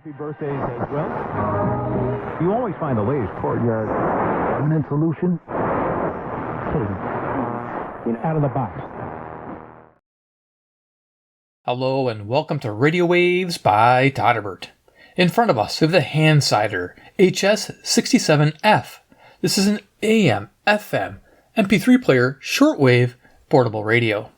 Happy birthdays as well. You always find the latest courtyard permanent solution. Out of the box. Hello and welcome to Radio Waves by Todderbert. In front of us we have the Handsider HS-67F. This is an AM, FM, MP3 Player, Shortwave, portable radio.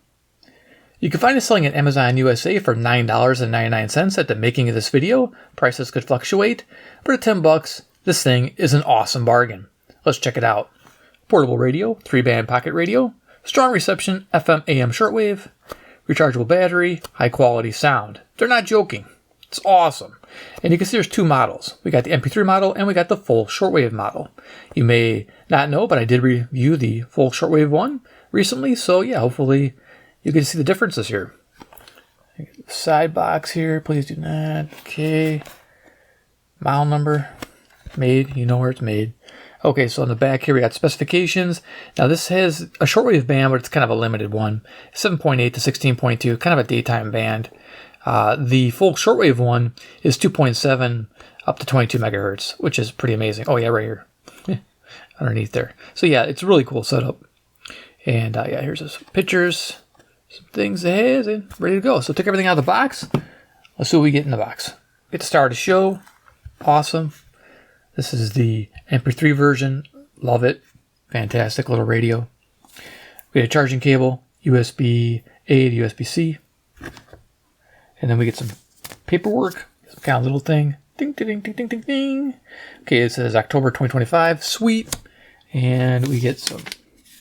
You can find it selling at Amazon USA for $9.99 at the making of this video. Prices could fluctuate, but at $10, this thing is an awesome bargain. Let's check it out. Portable radio, 3-band pocket radio, strong reception, FM, AM shortwave, rechargeable battery, high quality sound. They're not joking. It's awesome. And you can see there's two models. We got the MP3 model and we got the full shortwave model. You may not know, but I did review the full shortwave one recently, so yeah, hopefully you can see the differences here. Side box here, please do not. Okay. Model number. Made. You know where it's made. Okay, so on the back here we got specifications. Now this has a shortwave band, but it's kind of a limited one. 7.8 to 16.2, kind of a daytime band. The full shortwave one is 2.7 up to 22 megahertz, which is pretty amazing. Oh yeah, right here. Underneath there. So yeah, it's a really cool setup. And yeah, here's those pictures. Some things it has and ready to go. So take everything out of the box. Let's see what we get in the box. Get to start a show. Awesome. This is the MP3 version. Love it. Fantastic little radio. We get a charging cable, USB A to USB C. And then we get some paperwork, some kind of little thing. Ding, ding, ding, ding, ding, ding. Okay, it says October 2025. Sweet. And we get some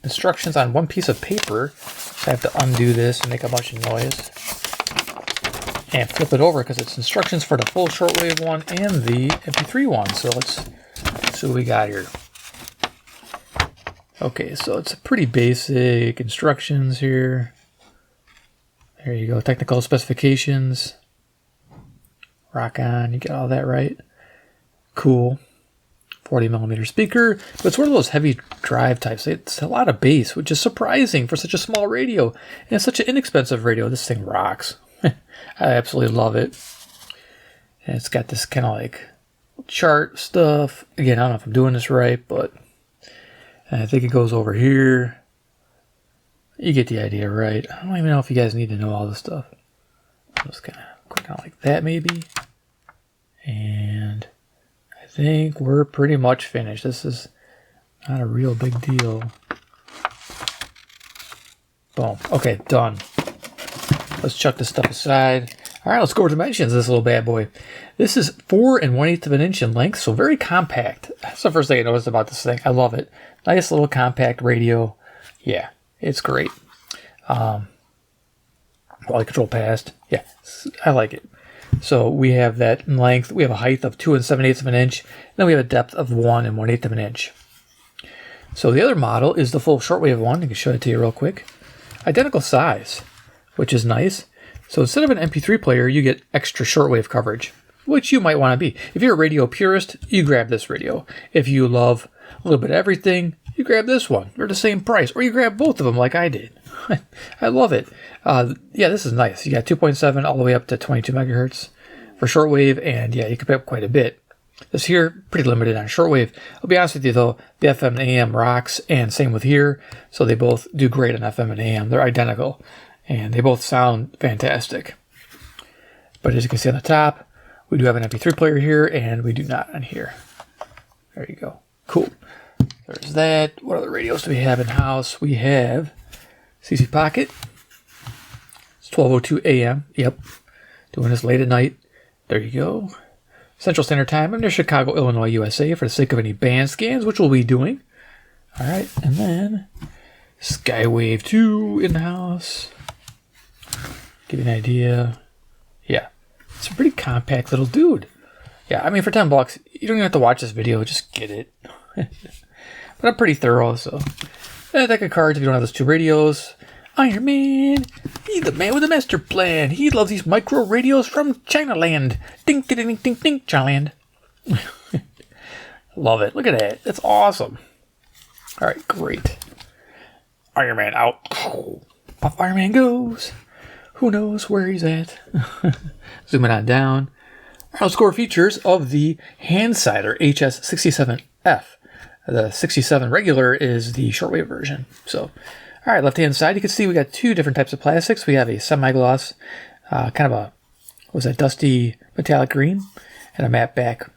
instructions on one piece of paper. So I have to undo this and make a bunch of noise. And flip it over because it's instructions for the full shortwave one and the MP3 one. So let's see what we got here. Okay, so it's pretty basic instructions here. There you go. Technical specifications. Rock on. You get all that right. Cool. 40 millimeter speaker, but it's one of those heavy drive types. It's a lot of bass, which is surprising for such a small radio. And it's such an inexpensive radio. This thing rocks. I absolutely love it. And it's got this kind of like chart stuff. Again, I don't know if I'm doing this right, but I think it goes over here. You get the idea, right? I don't even know if you guys need to know all this stuff. I'm just kind of click on like that maybe. And I think we're pretty much finished. This is not a real big deal. Boom. Okay, done. Let's chuck this stuff aside. All right, let's go over dimensions of this little bad boy. This is 4 1/8 of an inch in length, so very compact. That's the first thing I noticed about this thing. I love it. Nice little compact radio. Yeah, it's great. Quality control passed. Yeah, I like it. So we have that in length. We have a height of 2 7/8 of an inch. And then we have a depth of 1 1/8 of an inch. So the other model is the full shortwave one. I can show it to you real quick. Identical size, which is nice. So instead of an MP3 player, you get extra shortwave coverage, which you might want to be. If you're a radio purist, you grab this radio. If you love a little bit of everything, you grab this one. They're the same price. Or you grab both of them like I did. I love it. Yeah, this is nice. You got 2.7 all the way up to 22 megahertz for shortwave. And yeah, you can pick up quite a bit. This here, pretty limited on shortwave. I'll be honest with you though, the FM and AM rocks, and same with here. So they both do great on FM and AM. They're identical. And they both sound fantastic. But as you can see on the top, we do have an MP3 player here, and we do not on here. There you go. Cool. There's that. What other radios do we have in house? We have CC Pocket. It's 12:02 a.m. Yep. Doing this late at night. There you go. Central Standard Time. I'm near Chicago, Illinois, USA, for the sake of any band scans, which we'll be doing. All right. And then Skywave 2 in the house. Give you an idea. Yeah. It's a pretty compact little dude. Yeah, I mean, for $10, you don't even have to watch this video. Just get it. But I'm pretty thorough, so. And a deck of cards if you don't have those two radios. Iron Man. He's the man with the master plan. He loves these micro radios from China Land. Ding, ding, ding, ding, ding, China Land. Love it. Look at that. That's awesome. All right, great. Iron Man out. Off Iron Man goes. Who knows where he's at? Zooming on down. Let's go over features of the Handsider HS-67F. The 67 regular is the shortwave version. So, all right, left-hand side, you can see we got two different types of plastics. We have a semi-gloss, kind of a, what was that, dusty metallic green, and a matte back,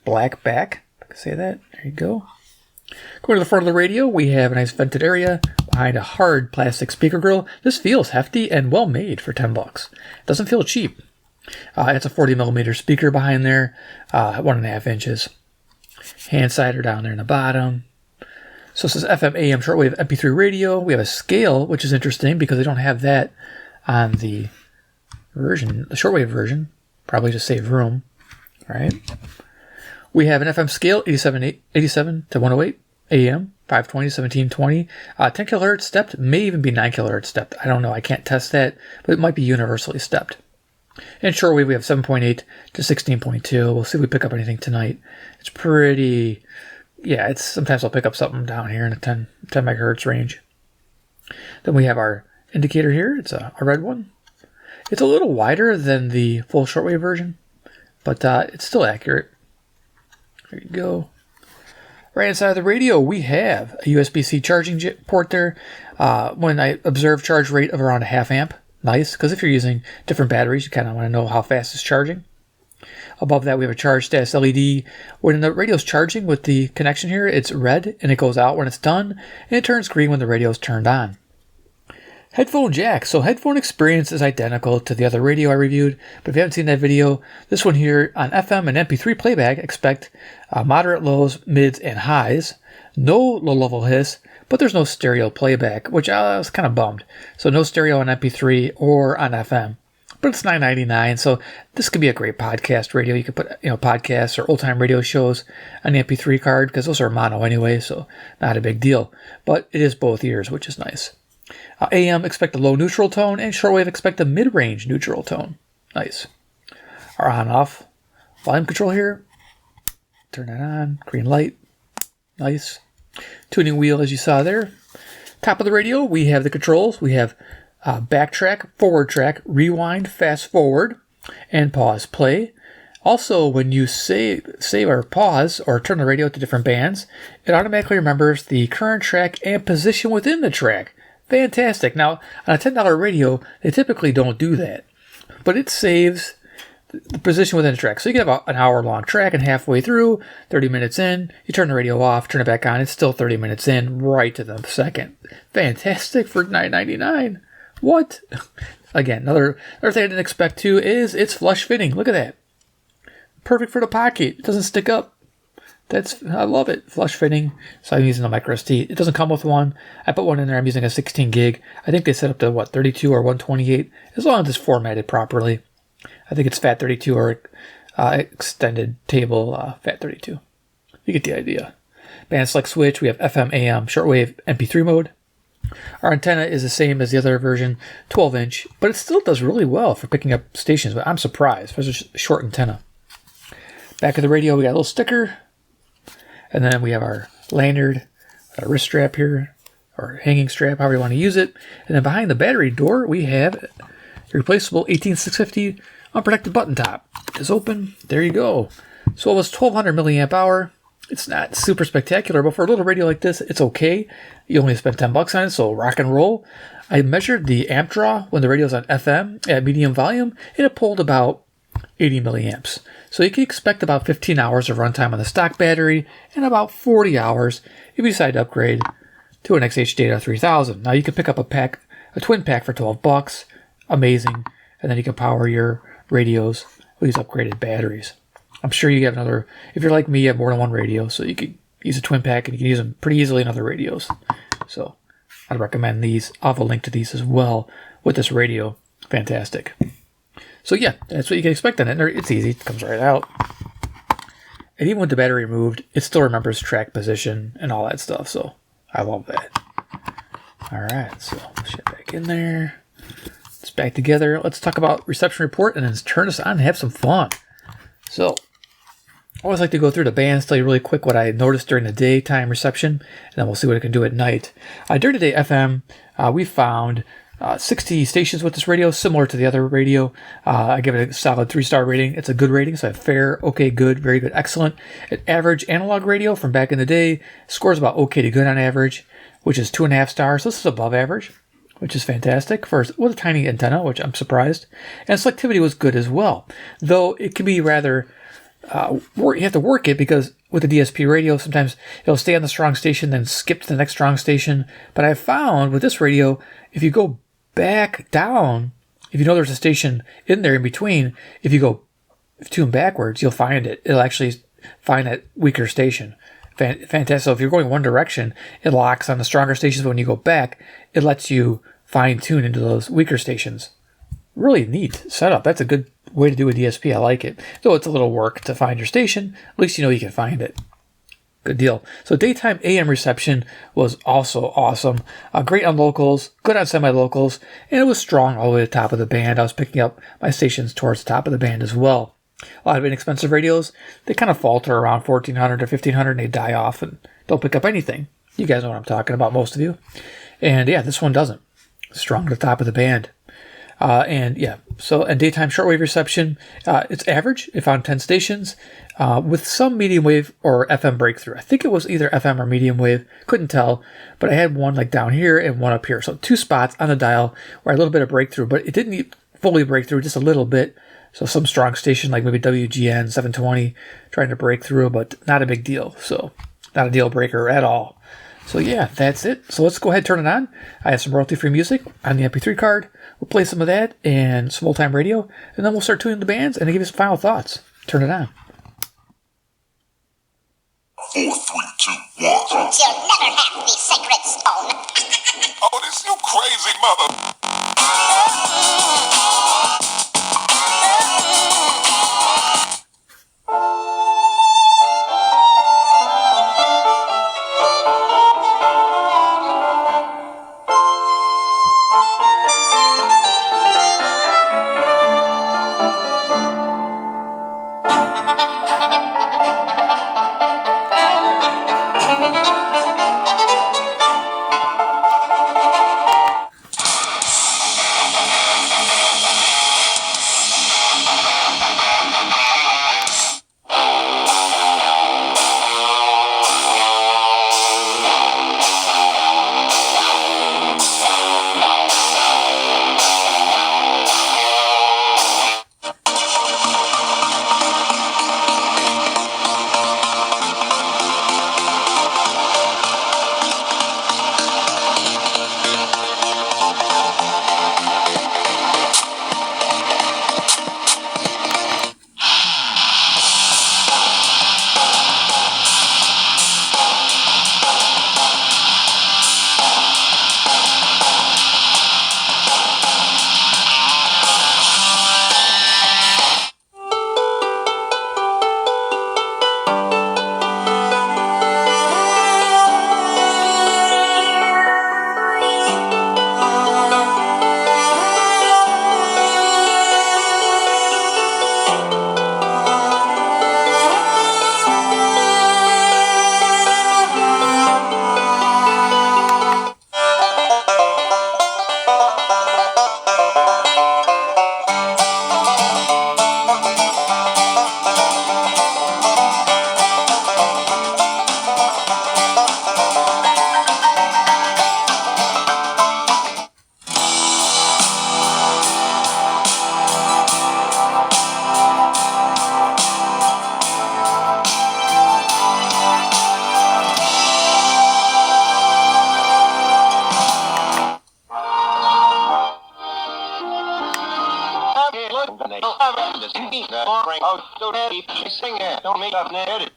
black back. If I can say that. There you go. Going to the front of the radio, we have a nice vented area behind a hard plastic speaker grill. This feels hefty and well made for $10. Doesn't feel cheap. It's a 40 millimeter speaker behind there, 1.5 inches. Handsider down there in the bottom. So this is FM, AM, shortwave, MP3 radio. We have a scale, which is interesting because they don't have that on the version, the shortwave version. Probably to save room, right? We have an FM scale, 87 to 108, AM, 520 to 1720. 10 kilohertz stepped, may even be 9 kilohertz stepped. I don't know, I can't test that, but it might be universally stepped. And shortwave, we have 7.8 to 16.2. We'll see if we pick up anything tonight. It's pretty, yeah, it's sometimes I'll pick up something down here in the 10 megahertz range. Then we have our indicator here. It's a red one. It's a little wider than the full shortwave version, but it's still accurate. There you go. Right inside of the radio, we have a USB-C charging port there. When I observe charge rate of around a half amp. Nice, because if you're using different batteries, you kind of want to know how fast it's charging. Above that, we have a charge status LED. When the radio's charging with the connection here, it's red, and it goes out when it's done, and it turns green when the radio's turned on. Headphone Jack. So headphone experience is identical to the other radio I reviewed, but if you haven't seen that video, this one here on FM and MP3 playback, expect moderate lows, mids, and highs. No low-level hiss, but there's no stereo playback, which I was kind of bummed. So no stereo on MP3 or on FM. But it's $9.99, so this could be a great podcast radio. You could put podcasts or old-time radio shows on the MP3 card, because those are mono anyway, so not a big deal. But it is both ears, which is nice. AM, expect a low neutral tone, and shortwave, expect a mid-range neutral tone. Nice. Our on-off volume control here. Turn that on. Green light. Nice. Tuning wheel, as you saw there. Top of the radio, we have the controls. We have backtrack, forward track, rewind, fast forward, and pause play. Also, when you save or pause or turn the radio to different bands, it automatically remembers the current track and position within the track. Fantastic. Now, on a $10 radio, they typically don't do that, but it saves the position within the track. So you can have an hour-long track, and halfway through, 30 minutes in, you turn the radio off, turn it back on, it's still 30 minutes in, right to the second. Fantastic for $9.99. What? Again, another thing I didn't expect too is it's flush fitting. Look at that. Perfect for the pocket. It doesn't stick up. I love it. Flush fitting. So I'm using a micro SD. It doesn't come with one. I put one in there. I'm using a 16 gig. I think they set up to 32 or 128, as long as it's formatted properly. I think it's FAT32 or extended table FAT32. You get the idea. Band select switch. We have FM, AM, shortwave, MP3 mode. Our antenna is the same as the other version, 12-inch, but it still does really well for picking up stations. But I'm surprised for such a short antenna. Back of the radio, we got a little sticker. And then we have our lanyard, our wrist strap here, or hanging strap, however you want to use it. And then behind the battery door, we have a replaceable 18650 unprotected button top. It's open. There you go. So it was 1200 milliamp hour. It's not super spectacular, but for a little radio like this, it's okay. You only spent $10 on it, so rock and roll. I measured the amp draw when the radio's on FM at medium volume, and it pulled about 80 milliamps. So you can expect about 15 hours of runtime on the stock battery and about 40 hours if you decide to upgrade to an XH Data 3000. Now you can pick up a twin pack for $12. Amazing. And then you can power your radios with these upgraded batteries. I'm sure you have another, if you're like me, you have more than one radio, so you could use a twin pack and you can use them pretty easily in other radios. So I'd recommend these. I'll have a link to these as well with this radio. Fantastic. So yeah, that's what you can expect on it. It's easy. It comes right out. And even with the battery removed, it still remembers track position and all that stuff. So I love that. All right, so shit back in there. It's back together. Let's talk about reception report and then turn this on and have some fun. So I always like to go through the bands, tell you really quick what I noticed during the daytime reception, and then we'll see what it can do at night. During the day FM, we found 60 stations with this radio, similar to the other radio. I give it a solid 3-star rating. It's a good rating, so I have fair, okay, good, very good, excellent. An average analog radio from back in the day scores about okay to good on average, which is 2.5 stars. This is above average, which is fantastic with a tiny antenna, which I'm surprised. And selectivity was good as well, though it can be rather you have to work it, because with the DSP radio, sometimes it'll stay on the strong station, then skip to the next strong station. But I found with this radio, if you go back down, if you know there's a station in there in between, if you go tune backwards, you'll find it. It'll actually find that weaker station. Fantastic. So if you're going one direction, it locks on the stronger stations. But when you go back, it lets you fine tune into those weaker stations. Really neat setup. That's a good way to do a DSP. I like it. Though it's a little work to find your station, at least you know you can find it. Good deal. So daytime AM reception was also awesome. Great on locals, good on semi-locals, and it was strong all the way to the top of the band. I was picking up my stations towards the top of the band as well. A lot of inexpensive radios, they kind of falter around 1400 or 1500 and they die off and don't pick up anything. You guys know what I'm talking about, most of you. And yeah, this one doesn't. Strong to the top of the band. And daytime shortwave reception, it's average. It found 10 stations with some medium wave or FM breakthrough. I think it was either FM or medium wave. Couldn't tell, but I had one like down here and one up here. So 2 spots on the dial where I had a little bit of breakthrough, but it didn't fully break through, just a little bit. So some strong station like maybe WGN 720 trying to break through, but not a big deal. So not a deal breaker at all. So yeah, that's it. So let's go ahead and turn it on. I have some royalty-free music on the MP3 card. We'll play some of that and some old-time radio, and then we'll start tuning the bands and give you some final thoughts. Turn it on. 4, 3, 2, 1. You'll never have the sacred stone. Oh, this you crazy mother.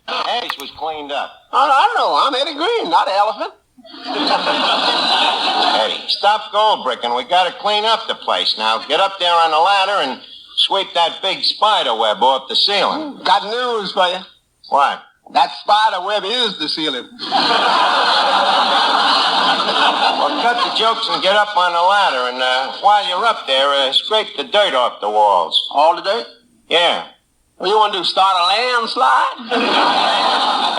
Ash was cleaned up. I know. I'm Eddie Green, not an elephant. Eddie, stop gold bricking. We got to clean up the place now. Get up there on the ladder and sweep that big spider web off the ceiling. Got news for you. What? That spider web is the ceiling. Well, cut the jokes and get up on the ladder. And while you're up there, scrape the dirt off the walls. All the dirt? Yeah. What you want to do, start a landslide?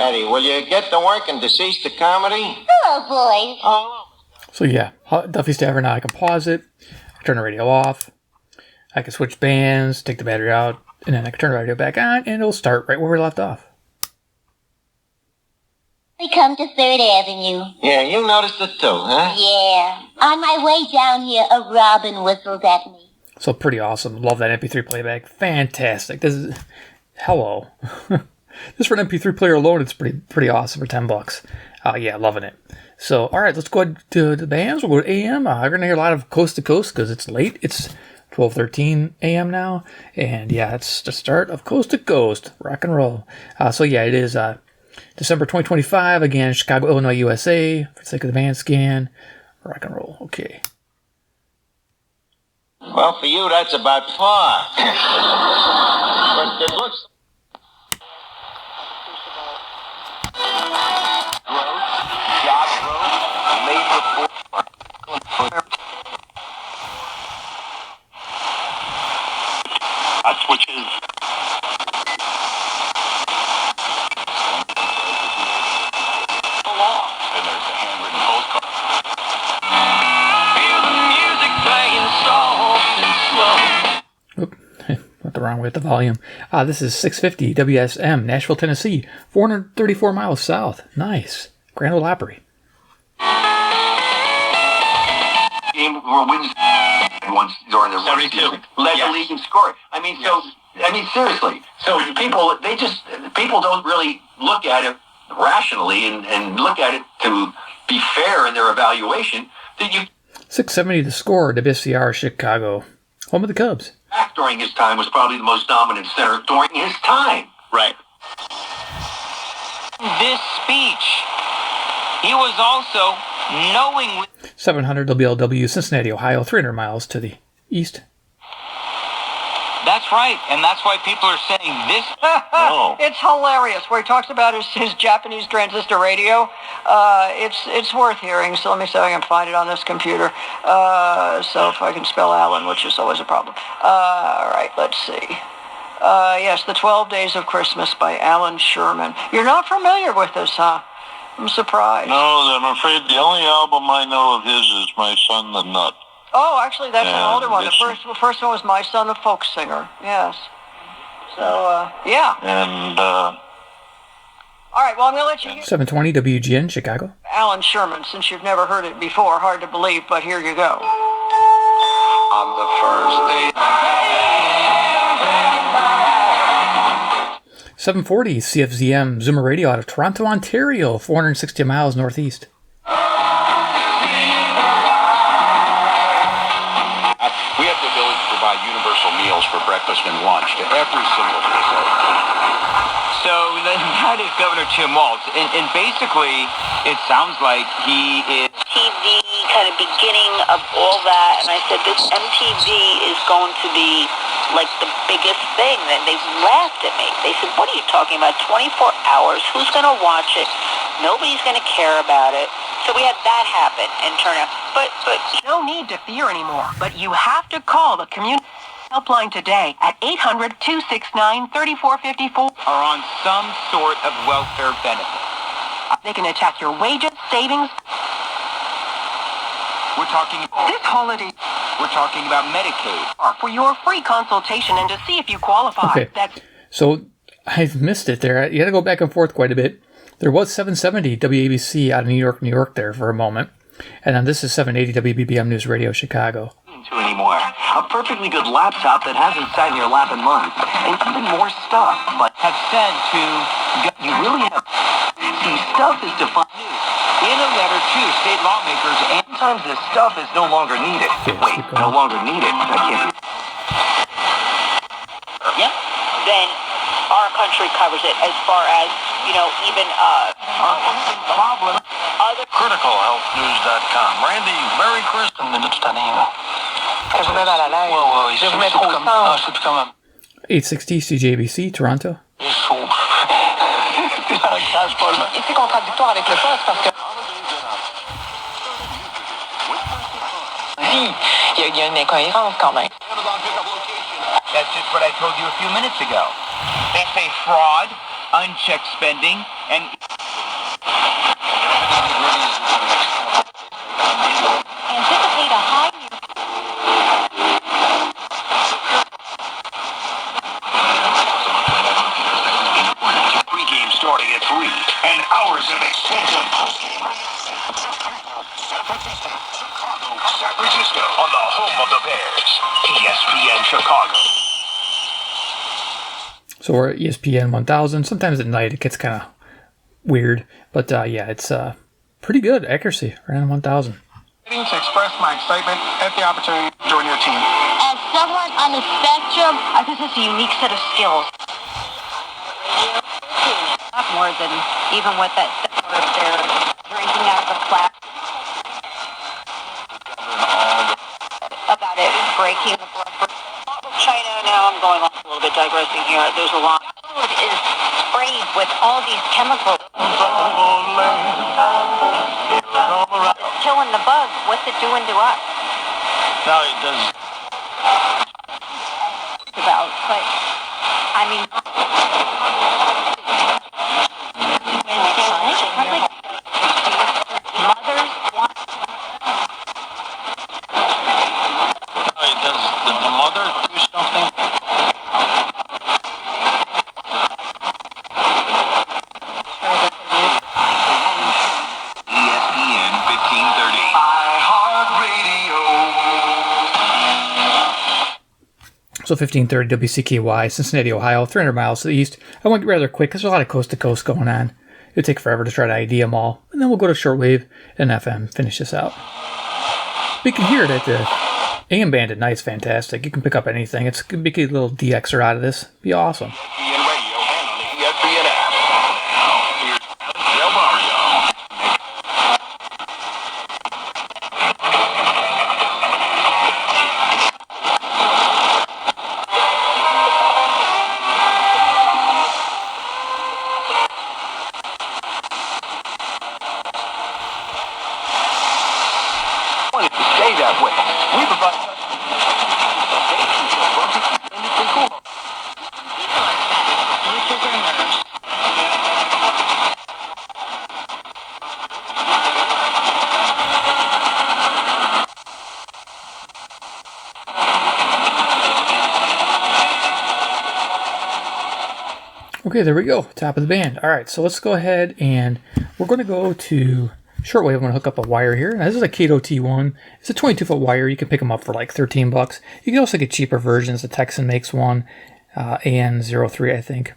Eddie, will you get to work and decease the comedy? Oh, boy. Oh. So yeah, Duffy Stabber now. I can pause it, turn the radio off, I can switch bands, take the battery out, and then I can turn the radio back on, and it'll start right where we left off. We come to 3rd Avenue. Yeah, you noticed it too, huh? Yeah. On my way down here, a robin whistled at me. So pretty awesome. Love that MP3 playback. Fantastic. This is hello. Just for an MP3 player alone, it's pretty awesome for $10. Yeah, loving it. So, all right, let's go ahead to the bands. We'll go to AM. We're going to hear a lot of Coast to Coast because it's late. It's 12:13 a.m. now. And yeah, it's the start of Coast to Coast. Rock and roll. So yeah, it is December 2025. Again, Chicago, Illinois, USA. For the sake of the band scan. Rock and roll. Okay. Well, for you, that's about far. But it looks... That's which is. And there's a handwritten postcard. Feel the music playing soft and slow. Oop, went the wrong way with the volume. This is 650 WSM, Nashville, Tennessee, 434 miles south. Nice. Grand Ole Opry. Game were wins once during the run season. Led the league in scoring. I mean, seriously. So people don't really look at it rationally and look at it to be fair in their evaluation. That you 670 to score, WCR Chicago, home of the Cubs. Back during his time was probably the most dominant center during his time. Right. This speech, he was also knowingly 700 WLW, Cincinnati, Ohio, 300 miles to the east. That's right, and that's why people are saying this. No. It's hilarious where he talks about his Japanese transistor radio. It's worth hearing, so let me see if I can find it on this computer. So if I can spell Alan, which is always a problem. All right, let's see. Yes, The 12 Days of Christmas by Alan Sherman. You're not familiar with this, huh? I'm surprised. No, I'm afraid the only album I know of his is My Son the Nut. Oh, actually, that's an older one. The first one was My Son the Folk Singer. Yes. So, yeah. And, all right, well, I'm going to let you hear 720 WGN, Chicago. Alan Sherman, since you've never heard it before. Hard to believe, but here you go. On the first day. 740 CFZM Zoomer Radio out of Toronto, Ontario, 460 miles northeast. We have the ability to provide universal meals for breakfast and lunch to every single person. So that is Governor Tim Walz, and basically it sounds like he is TV kind of beginning of all that, and I said this MTV is going to be like the biggest thing. Then they laughed at me. They said, "What are you talking about? 24 hours? Who's going to watch it? Nobody's going to care about it." So we had that happen and turn out. But No need to fear anymore, but you have to call the community helpline today at 800-269-3454. are on some sort of welfare benefit. They can attack your wages, savings. We're talking This holiday we're talking about Medicaid. for your free consultation and to see if you qualify. Okay. That's So I've missed it there. You had to go back and forth quite a bit. There was 770 WABC out of New York there for a moment. And then this is 780 WBBM News Radio, Chicago. To anymore. A perfectly good laptop that hasn't sat in your lap in months. And even more stuff. But Have said to you really have. See, stuff is defined. in a letter to state lawmakers and Sometimes this stuff is no longer needed. Wait, no longer needed. That can't be. then our country covers it as far as, even problem. other CriticalHealthNews.com. Randy, Merry Christmas. 860 CJBC, Toronto. c'est contradictoire avec le poste parce que il y a une incohérence quand même. That's just what I told you a few minutes ago. They say fraud, unchecked spending, and and hours of expensive posting. San Francisco, on the home of the Bears, ESPN Chicago. So we're at ESPN 1000. Sometimes at night it gets kind of weird, but yeah, it's pretty good accuracy, right on 1000. To express my excitement at the opportunity to join your team. As someone on the spectrum, I think it's a unique set of skills. Not more than even what that they're drinking out of the class. About it breaking the blood. China, now I'm going off a little bit, digressing here. There's a lot. Food is sprayed with all these chemicals. Killing the bugs. What's it doing to us? No, it doesn't. About, but I mean, mothers want. Does the mother do something? ESPN 1530. iHeartRadio. So 1530 WCKY, Cincinnati, Ohio, 300 miles to the east. I went rather quick because there's a lot of coast-to-coast going on. It'll take forever to try to ID them all. And then we'll go to shortwave and FM, finish this out. We can hear it at the AM band at night. It's fantastic. You can pick up anything. It's going to be a little DXer out of this. Be awesome. ESPN Radio and on the ESPN app. Now, here's Del Barrio. Want it to stay that way. We provide Okay, there we go. Top of the band. All right, so let's go ahead and we're going to go to shortwave. I'm going to hook up a wire here. Now, this is a Kato T1. It's a 22-foot wire. You can pick them up for like 13 bucks. You can also get cheaper versions. The Texan makes one, AN03, I think,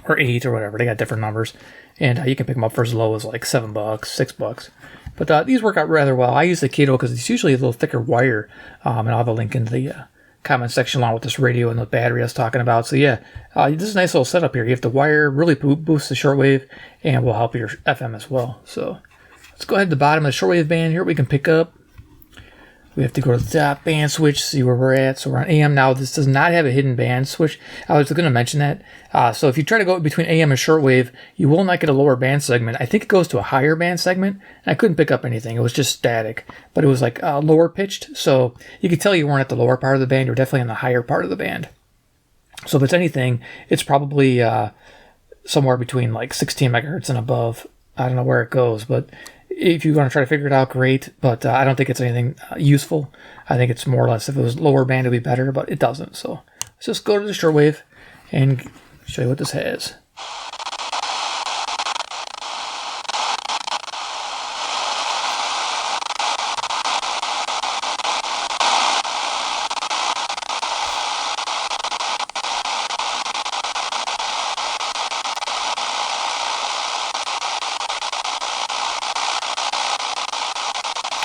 or 8 or whatever. They got different numbers. And you can pick them up for as low as like 7 bucks, 6 bucks. But these work out rather well. I use the Kato because it's usually a little thicker wire. And I'll have a link in the comment section along with this radio and the battery I was talking about. So yeah, this is a nice little setup here. You have the wire, really boosts the shortwave, and will help your FM as well. So let's go ahead to the bottom of the shortwave band here. We can pick up. We have to go to the top band switch, see where we're at. So we're on AM now. This does not have a hidden band switch. I was going to mention that. So if you try to go between AM and shortwave, you will not get a lower band segment. I think it goes to a higher band segment. And I couldn't pick up anything. It was just static, but it was like lower pitched. So you could tell you weren't at the lower part of the band. You're definitely on the higher part of the band. So if it's anything, it's probably somewhere between like 16 megahertz and above. I don't know where it goes, but if you want to try to figure it out, great. But I don't think it's anything useful. I think it's more or less if it was lower band, it would be better, but it doesn't. So let's just go to the shortwave and show you what this has.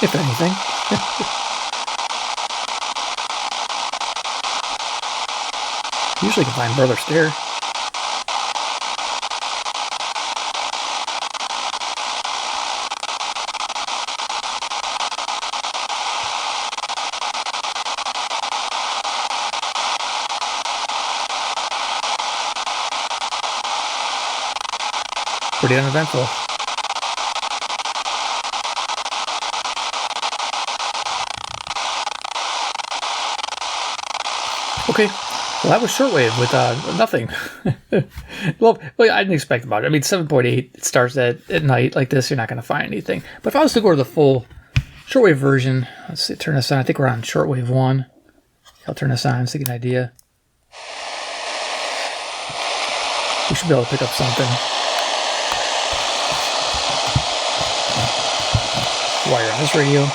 If anything. Usually can find Brother Stare. Pretty uneventful. Okay, well that was shortwave with nothing. Well, I didn't expect about it. I mean, 7.8, it starts at night like this. You're not going to find anything. But if I was to go to the full shortwave version, let's see, turn this on. I think we're on shortwave 1. I'll turn this on so you get an idea. We should be able to pick up something. wire on this radio.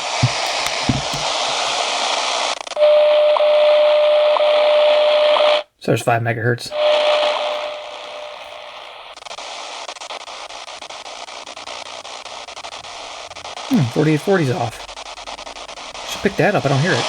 So there's 5 megahertz. 4840's off. Should pick that up. I don't hear it.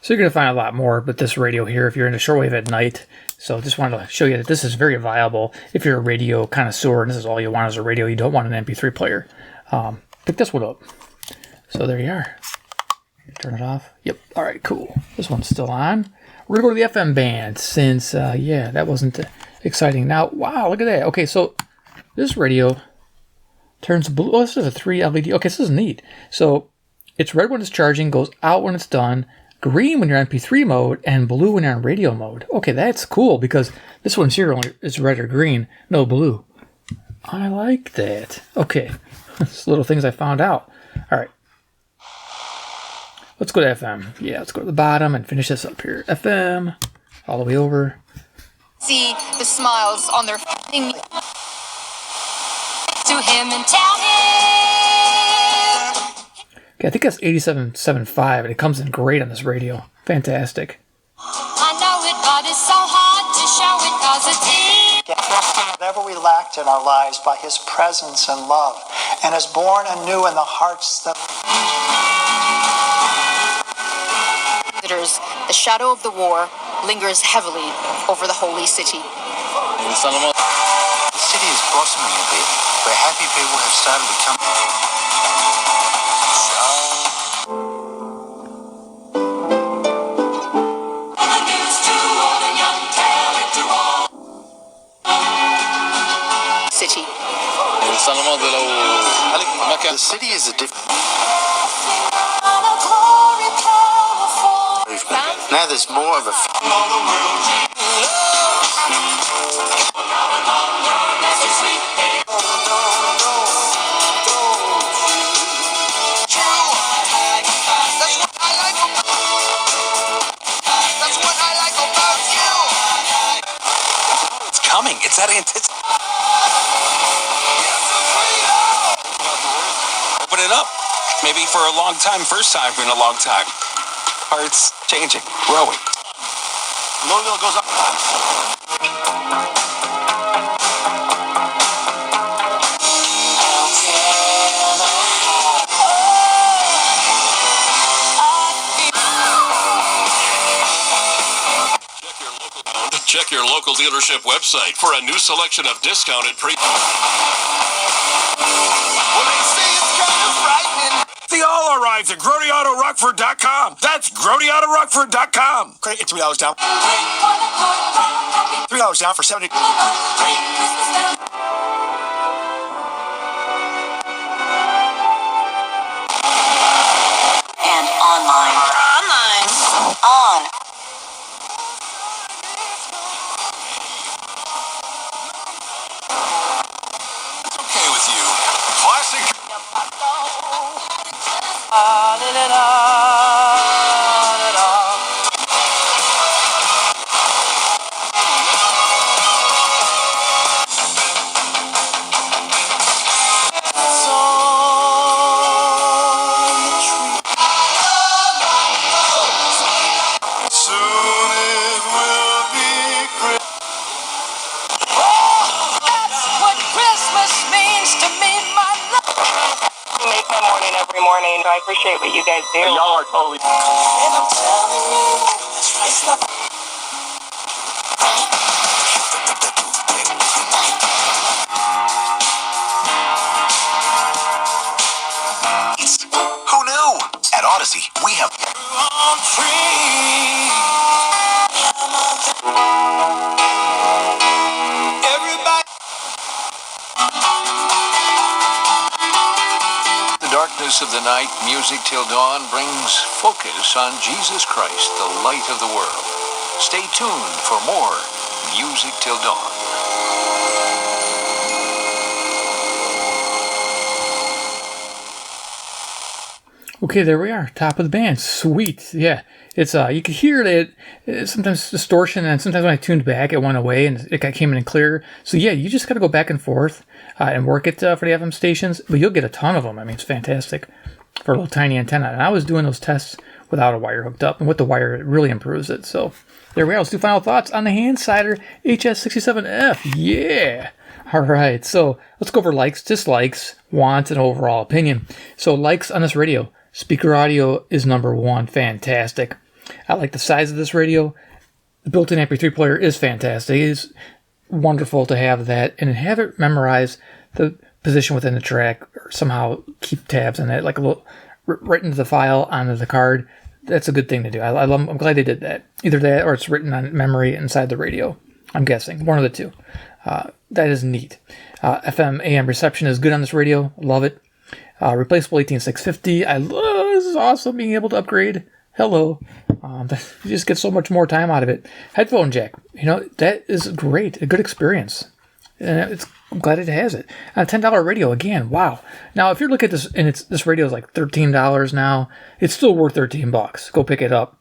So you're going to find a lot more but this radio here if you're into shortwave at night. So just wanted to show you that this is very viable if you're a radio connoisseur and this is all you want is a radio. You don't want an MP3 player. Pick this one up. So there you are. Turn it off. Yep. All right, cool. This one's still on. We're going to go to the FM band since, yeah, that wasn't exciting. Now, wow, look at that. Okay, so this radio turns blue. Oh, this is a 3 LED. Okay, this is neat. So it's red when it's charging, goes out when it's done, green when you're in MP3 mode, and blue when you're in radio mode. Okay, that's cool because this one's here only it's red or green, no blue. I like that. Okay, it's little things I found out. All right, let's go to FM. Yeah, let's go to the bottom and finish this up here. FM, all the way over. See the smiles on their face to him and tell him. Okay, I think that's 87.75, and it comes in great on this radio. Fantastic. I know it, but it's so hard to show it 'cause it's easy. Whatever we lacked in our lives by his presence and love, and is born anew in the hearts that... The shadow of the war lingers heavily over the holy city. The city is blossoming a bit, where happy people have started to come... City. The city is a different... Now there's more of a... It's coming. It's that anticipation. Open it up. Maybe for a long time. First time in a long time. Hearts changing, growing. Louisville goes up. Check your local dealership website for a new selection of discounted pre... The all arrives at GrodyAutoRockford.com. That's GrodyAutoRockford.com. Credit $3 down. $3 down for 70. And online. On. It's okay with you. Classic. I appreciate what you guys do. Y'all are totally... And I'm telling you, it's not... Who knew? At Odyssey, we have... The darkness of the night, music till dawn brings focus on Jesus Christ, the light of the world. Stay tuned for more Music Till Dawn. Okay, there we are. Top of the band. Sweet. Yeah. It's you could hear that sometimes distortion, and sometimes when I tuned back, it went away and it came in clear. So yeah, you just got to go back and forth and work it for the FM stations, but you'll get a ton of them. I mean, it's fantastic for a little tiny antenna. And I was doing those tests without a wire hooked up, and with the wire, it really improves it. So there we are. Let's do final thoughts on the Handsider HS-67F. Yeah. All right. So let's go over likes, dislikes, wants, and overall opinion. So likes on this radio. Speaker audio is number one. Fantastic. I like the size of this radio. The built-in MP3 player is fantastic. It is wonderful to have that and have it memorize the position within the track or somehow keep tabs on that, like a little right into the file onto the card. That's a good thing to do. I'm glad they did that. Either that or it's written on memory inside the radio. I'm guessing. One of the two. That is neat. FM AM reception is good on this radio. Love it. Replaceable 18650. This is awesome being able to upgrade. Hello. You just get so much more time out of it. Headphone jack. That is great. A good experience. And I'm glad it has it. A $10 radio again. Wow. Now, if you look at this, and this radio is like $13 now, it's still worth $13. Go pick it up.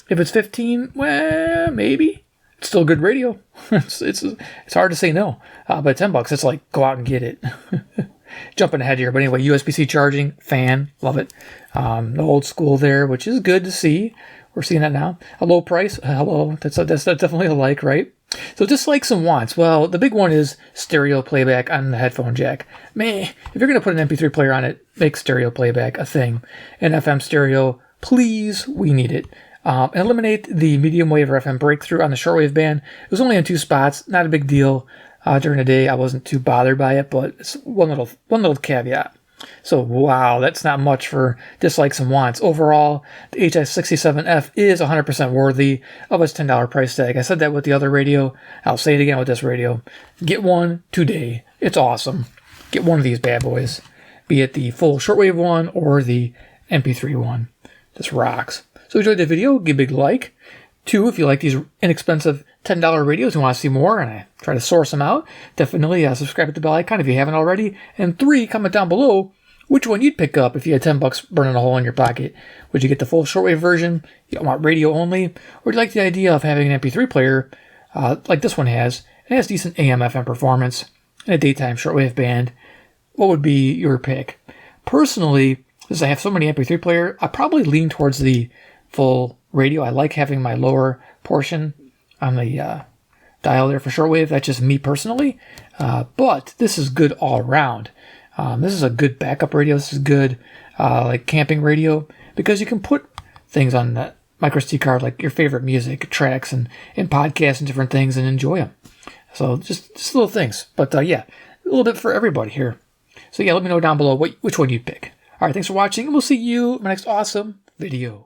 If it's $15, well, maybe. It's still a good radio. It's hard to say no. But $10, it's like go out and get it. Jumping ahead here, but anyway, USB-C charging, fan, love it. The old school there, which is good to see. We're seeing that now. A low price, hello. That's definitely a like, right? So dislikes and wants. Well, the big one is stereo playback on the headphone jack. Man, if you're going to put an MP3 player on it, make stereo playback a thing. And FM stereo, please, we need it. And eliminate the medium wave or FM breakthrough on the shortwave band. It was only in 2 spots, not a big deal. During the day, I wasn't too bothered by it, but it's one little caveat. So, wow, that's not much for dislikes and wants. Overall, the HS-67F is 100% worthy of its $10 price tag. I said that with the other radio. I'll say it again with this radio. Get one today. It's awesome. Get one of these bad boys. Be it the full shortwave one or the MP3 one. This rocks. So, if you enjoyed the video, give a big like. 2, if you like these inexpensive $10 radios and want to see more, and I try to source them out, definitely subscribe to the bell icon if you haven't already. And 3, comment down below which one you'd pick up if you had $10 burning a hole in your pocket. Would you get the full shortwave version? You want radio only? Or do you like the idea of having an MP3 player like this one has? It has decent AM/FM performance and a daytime shortwave band. What would be your pick? Personally, since I have so many MP3 player, I probably lean towards the full radio. I like having my lower portion on the dial there for shortwave. That's just me personally. But this is good all around. This is a good backup radio. This is good like camping radio because you can put things on that micro SD card like your favorite music tracks and podcasts and different things and enjoy them. So just little things. But yeah, a little bit for everybody here. So yeah, let me know down below which one you'd pick. All right, thanks for watching, and we'll see you in my next awesome video.